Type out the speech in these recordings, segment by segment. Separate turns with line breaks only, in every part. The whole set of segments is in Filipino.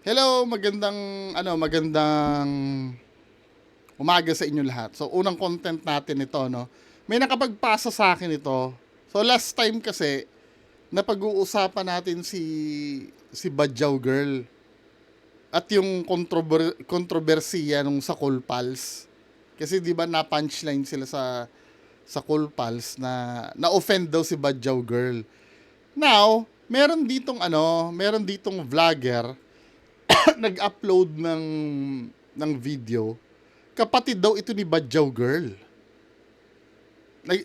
Hello, magandang umaga sa inyo lahat. So, unang content natin ito, no. May nakapagpasa sa akin ito. So, last time kasi napag-uusapan natin si Badyaw Girl at yung kontrobersiya nung sa Cool Pals. Kasi 'di ba na punchline sila sa Cool Pals na na-offend daw si Badyaw Girl. Now, meron ditong vlogger nag-upload ng video. Kapatid daw ito ni Badyaw Girl.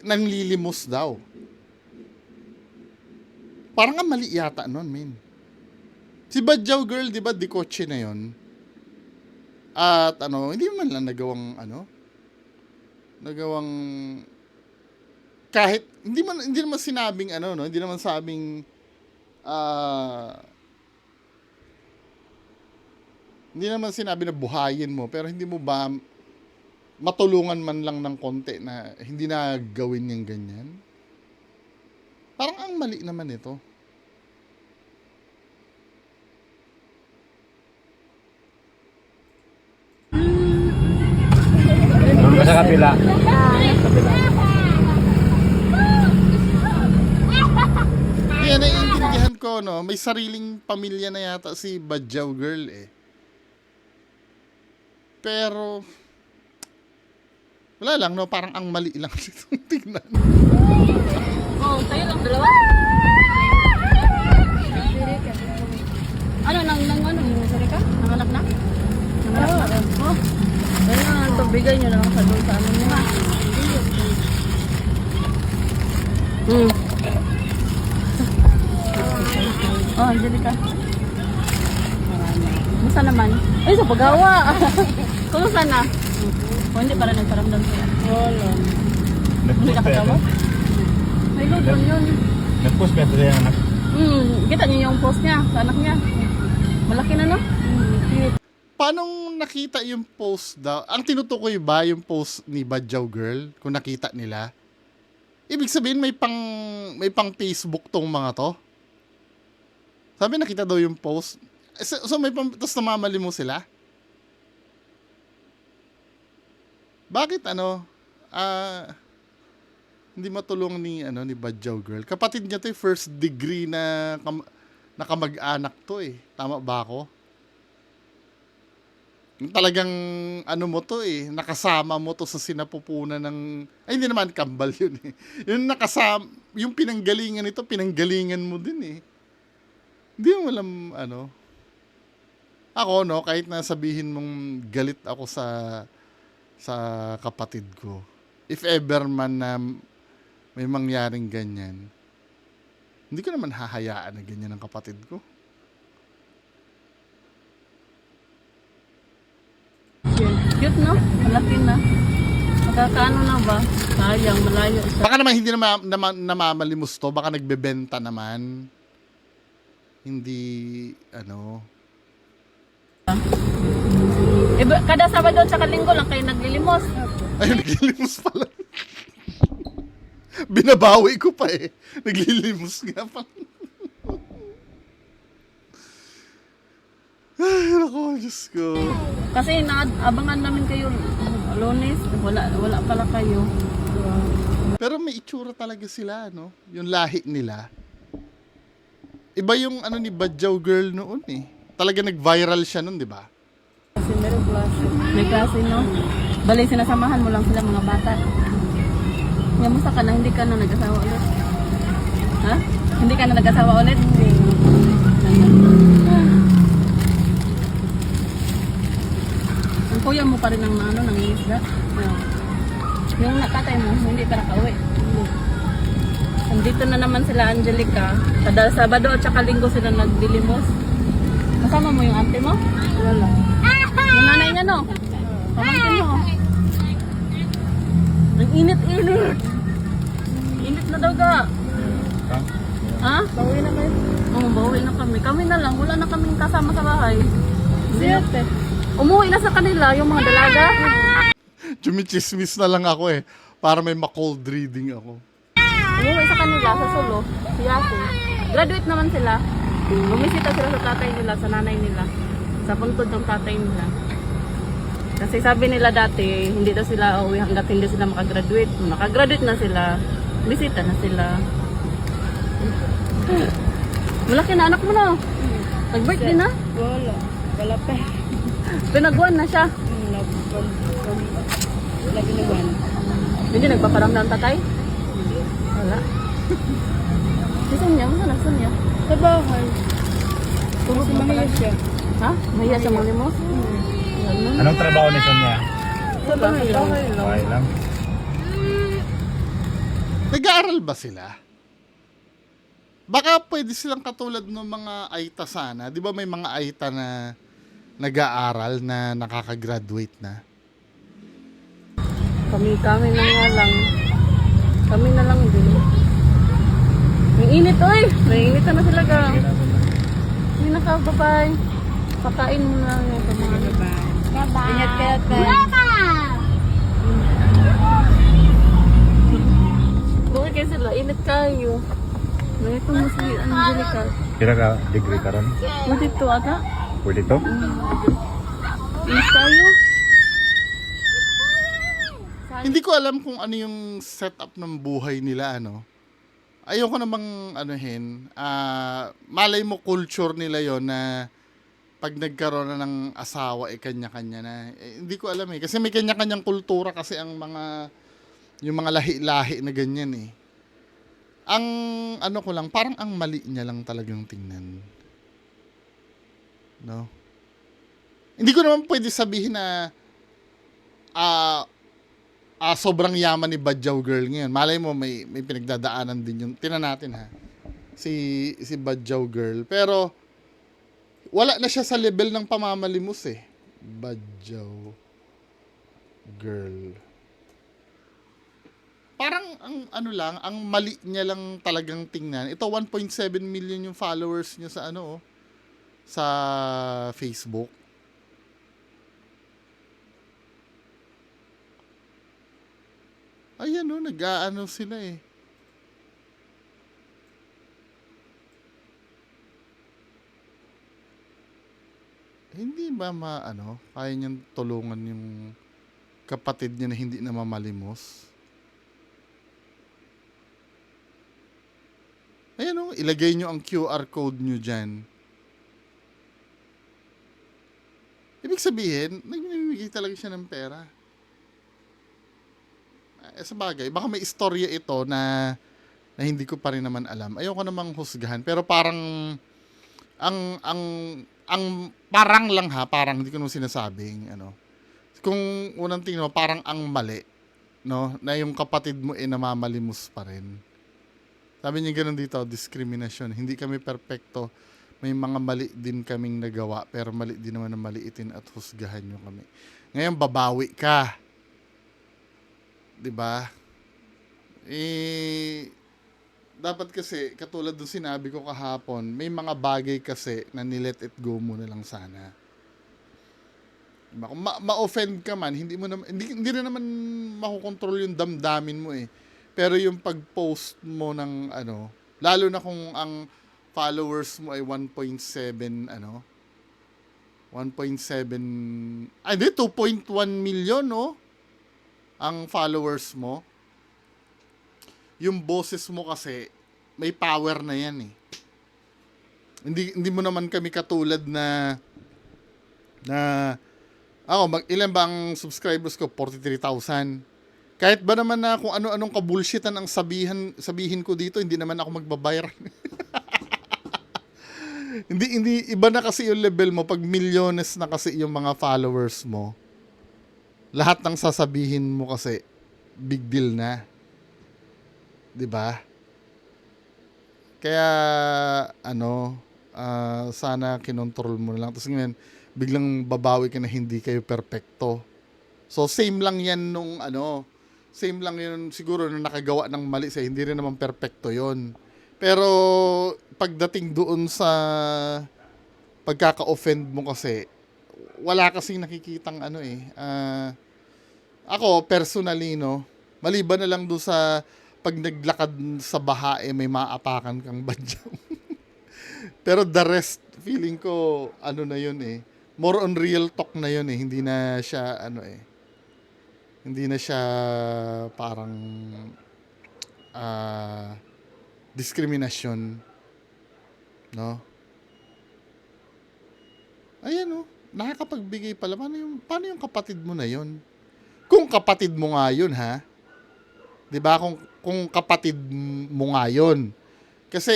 Nanglilimos daw. Parang nga mali yata nun, men. Si Badyaw Girl, di ba, dikotse na yon. At hindi man lang nagawang kahit hindi naman sinabing hindi naman sabing hindi naman sinabi na buhayin mo, pero hindi mo ba matulungan man lang ng konti na hindi na gawin yung ganyan? Parang ang mali naman ito.
Sa kabila.
Kaya naiintindihan ko, no, may sariling pamilya na yata si Badyaw Girl eh. Pero wala lang, no, parang ang mali lang itong tingnan.
Tayo lang dalawa. Sorry ka? Nanganak na? Nanganak na? Kaya ito, bigay nyo na lang sa doon sa ano nyo. Angelica. Kumusta naman? Ay, sa paggawa. Kumusta na? Hindi para nagparamdam siya. Wala. Hindi ka katawa? May load man yun.
Nag-post ka ito yung anak.
Kita niyo yung post niya sa anak niya. Malaki na, no? Cute.
Paano nakita yung post daw? Ang tinutukoy ba yung post ni Badyaw Girl kung nakita nila? Ibig sabihin may pang Facebook tong mga to? Sabi nakita daw yung post. So may tapos namamali mo sila? Bakit hindi matulong ni Badyaw Girl? Kapatid niya to, first degree na kamag-anak to eh. Tama ba ako? Talagang mo to eh, nakasama mo to sa sinapupunan ng, ay hindi naman kambal yun eh. Yung nakasama, yung pinanggalingan nito, pinanggalingan mo din eh. Hindi mo alam Ako kahit na sabihin mong galit ako sa kapatid ko, if ever man na may mangyaring ganyan, hindi ko naman hahayaan na ganyan ang kapatid ko.
Cute, no? Malaki na. Magkakaano na ba? Sayang, malayo siya.
Baka naman hindi namamalimos to, baka nagbebenta naman. Hindi,
Kada Sabado at saka Linggo lang kayo naglilimos.
Ay, naglilimos pala. Binabawi ko pa eh. Naglilimos nga pa. Ay, naku, Diyos ko.
Kasi naabangan namin kayo Lunes. Wala pala kayo.
Pero may itsura talaga sila, no? Yung lahi nila. Iba yung ni Badyaw Girl noon eh. Talaga nag-viral siya noon, di ba?
Kasi meron klase. May klase, no? Bali, sinasamahan mo lang sila mga bata. Ngamusta ka na? Hindi ka na nag-asawa ulit? Ha? Hindi ka na nag-asawa ulit? Ang kuya mo pa rin ng nangingisda? Yung nakatay mo, hindi pa nakauwi. Andito na naman sila, Angelica. Kada Sabado at saka Linggo sila nagdilimos. Kasama mo yung ate mo? Wala. Yung nanay niya, no? Pamangkin mo. Ang init-init. Init na daw ga. Ha?
Bawi na kayo.
Oo, bawi na kami. Kami na lang. Wala na kaming kasama sa bahay. Siyete. Umuwi na sa kanila yung mga dalaga.
Chumichismis na lang ako eh. Para may ma-cold reading ako.
Umuwi sa kanila sa Solo. Si Yasi. Graduate naman sila. Bumisita sila sa tatay nila, sa nanay nila. Sa puntod ng tatay nila. Kasi sabi nila dati, hindi daw sila uuwi hanggat hindi sila makagraduate. Makagraduate na sila, bisita na sila. Malaki na anak mo na. Nag-birthday na?
Wala pa.
Pinagwan na siya.
Labi naman.
Hindi nagpaparamdam tatay? Wala. Saan niya? Saan niya?
Sa bahay.
Tulog
Kasi
na pala.
mahiya siya.
Ha? Mahiya siya mga limos? Ganun.
Anong trabaho ni Sonia?
Sa bahay lang.
Okay lang.
Nag-aaral ba sila? Baka pwede silang katulad ng mga Aita sana. Di ba may mga Aita na nag-aaral na nakakagraduate na?
Kami na nga lang. Kami na lang din. May init, oy! May init na sila ka. Hindi na ka, bye-bye. Pakain mo na yung mga
Bye-bye. Ingat ka at
Bukit kayo sila, init kayo. Ngayon mo si Angelica.
Kira ka degree ka ron?
Pwede to ata?
Pwede to?
Init kayo?
Hindi ko alam kung ano yung setup ng buhay nila, ano. Ayoko namang anuhin. Malay mo culture nila yon na pag nagkaroon na ng asawa, kanya-kanya na. Hindi ko alam eh. Kasi may kanya-kanyang kultura kasi ang yung mga lahi-lahi na ganyan eh. Ang ano ko lang, parang ang mali niya lang talagang tingnan. No? Hindi ko naman pwede sabihin na sobrang yaman ni Badyaw Girl ngayon. Malay mo may pinagdadaanan din yung tinan natin ha. Si Badyaw Girl. Pero wala na siya sa level ng pamamalimos eh. Badyaw Girl. Parang ang mali niya lang talagang tingnan. Ito 1.7 million yung followers niya sa sa Facebook. Ayan nag-aano sila eh. Hindi ba kaya niyang tulungan yung kapatid niya na hindi na mamalimos? Ayan ilagay niyo ang QR code niyo dyan. Ibig sabihin, nagbibigay talaga siya ng pera. Sa bagay, baka may istorya ito na hindi ko pa rin naman alam. Ayoko namang husgahan, pero parang ang parang lang parang hindi ko naman sinasabing Kung unang tingin mo, parang ang mali, no, na yung kapatid mo namamalimos pa rin. Sabi niya ganun dito, discrimination. Hindi kami perpekto. May mga mali din kaming nagawa, pero mali din naman na maliitin at husgahan nyo kami. Ngayon, babawi ka. 'Di ba? Dapat kasi, katulad ng sinabi ko kahapon, may mga bagay kasi na nilet it go mo na lang sana. Diba? Kung ma-offend ka man, hindi rin naman makokontrol yung damdamin mo eh. Pero yung pag-post mo ng lalo na kung ang followers mo ay 1.7 2.1 million ang followers mo. Yung boses mo kasi may power na yan eh. Hindi mo naman kami katulad na ilan ba ang subscribers ko? 43,000. Kahit ba naman na kung ano-anong kabulshitan ang sabihin ko dito, hindi naman ako magbabayar. Hindi iba na kasi yung level mo pag milyones na kasi yung mga followers mo. Lahat ng sasabihin mo kasi big deal na. 'Di ba? Kaya sana kinontrol mo na lang. Tapos ngayon biglang babawi ka na hindi kayo perpekto. So same lang 'yan same lang yun siguro na nakagawa ng mali sa hindi rin naman perpekto yon. Pero pagdating doon sa pagkaka-offend mo kasi wala kasing nakikitang ako personally maliban na lang doon sa pag naglakad sa baha may maapakan kang badyaw. Pero the rest feeling ko na yun more on real talk na yun eh. Hindi na siya ano eh. Hindi na siya parang diskriminasyon, no? Ayan oh, nakakapagbigay pala. Paano yung kapatid mo na yun? Kung kapatid mo nga yun, ha? 'Di ba? Kung kapatid mo nga yun. Kasi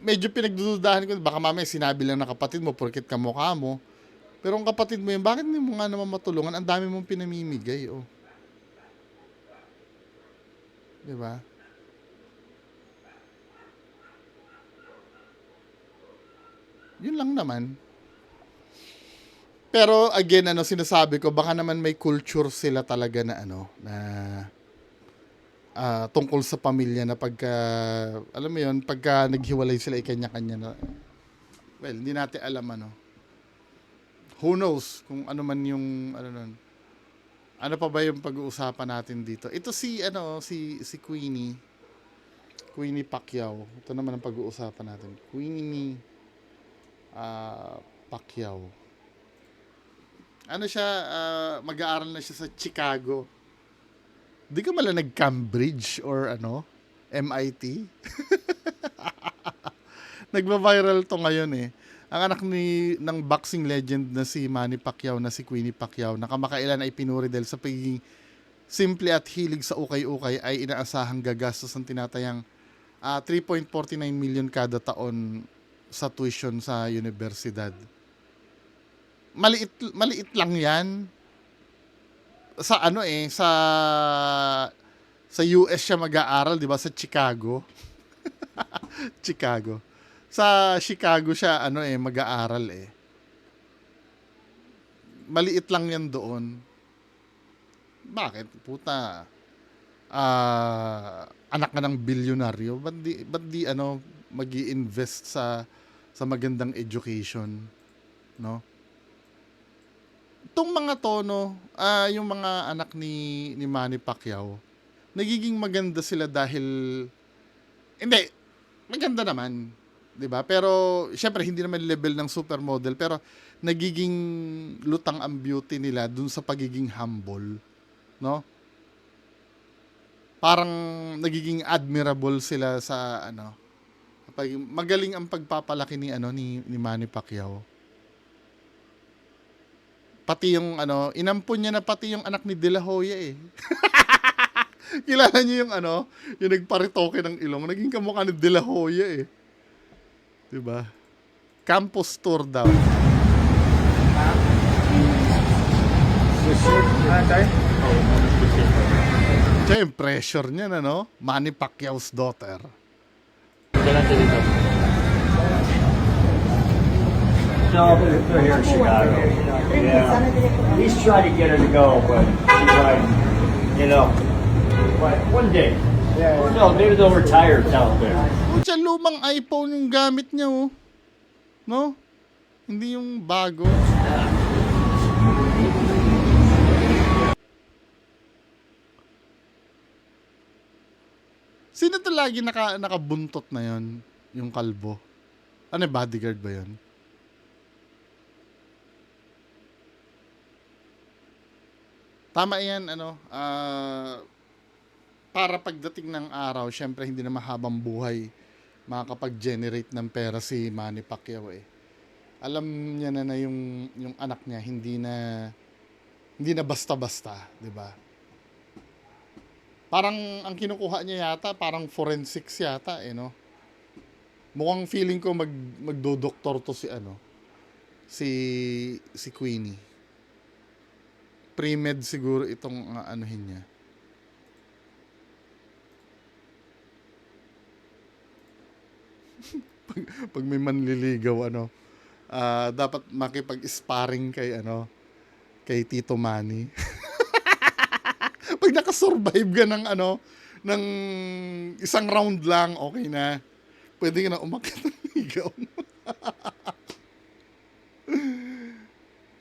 medyo pinagdududahan ko, baka mamaya sinabi lang na kapatid mo porket kamukha mo. Pero kung kapatid mo yun, bakit hindi mo nga naman matulungan? Ang dami mong pinamimigay, oh. 'Di ba? Yun lang naman. Pero again, sinasabi ko, baka naman may culture sila talaga na tungkol sa pamilya na pagka, alam mo yun, pagka naghiwalay sila, kanya-kanya na, well, hindi natin alam who knows kung ano man yung, nun. Ano pa ba yung pag-uusapan natin dito? Ito si Queenie Pacquiao. Ito naman ang pag-uusapan natin. Queenie Pacquiao. Mag-aaral na siya sa Chicago. Di ka mala nag-Cambridge or MIT? Nagba-viral to ngayon eh. Ang anak ng boxing legend na si Manny Pacquiao, na si Queenie Pacquiao, na kamakailan ay pinuri dahil sa pagiging simple at hilig sa ukay-ukay, ay inaasahang gagastos ng tinatayang 3.49 million kada taon sa tuition sa universidad. Maliit lang 'yan. Sa sa US siya mag-aaral, 'di ba? Sa Chicago. Chicago. Sa Chicago siya mag-aaral eh. Maliit lang 'yan doon. Bakit? Puta. Anak ka ng bilyonaryo, ba't di magi-invest sa magandang education, no? Itong mga tono, yung mga anak ni Manny Pacquiao, nagiging maganda sila dahil, hindi, maganda naman, 'di ba? Pero syempre hindi naman level ng supermodel, pero nagiging lutang ang beauty nila dun sa pagiging humble, no? Parang nagiging admirable sila sa magaling ang pagpapalaki ni Manny Pacquiao. Pati yung inampun niya na pati yung anak ni De La Hoya eh. Kilala niyo yung yung nagparitoke ng ilong, naging kamukha ni De La Hoya eh. 'Di ba? Campus tour daw. Siya yung pressure niya Manny Pacquiao's daughter.
No, they're here in Chicago. Yeah. He's trying to get her to go, but she's like, but one day. Or no, maybe they'll retire down there.
Siya lumang iPhone yung gamit niya no? Hindi yung bago. Sino to lagi nakabuntot na yon? Yung kalbo? Bodyguard ba yon? Tama yan, para pagdating ng araw, syempre hindi na mahabang buhay makakapag-generate ng pera si Manny Pacquiao eh. Alam niya na yung anak niya hindi na basta-basta, 'di ba? Parang ang kinukuha niya yata, parang forensics yata eh, no? Mukhang feeling ko magdodoktor to si Queenie. Pre-med siguro itong anuhin niya. pag may manliligaw dapat makipag-sparring kay Tito Manny. Pag nakasurvive ka ng isang round lang, okay na. Pwede ka na umakyat ng ligaw.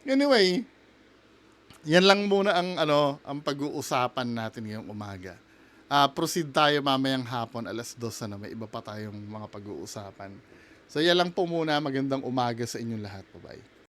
Anyway, yan lang muna ang pag-uusapan natin ngayong umaga. Proceed tayo mamayang hapon, 2:00 na, may iba pa tayong mga pag-uusapan. So yan lang po muna, magandang umaga sa inyong lahat. Bye-bye.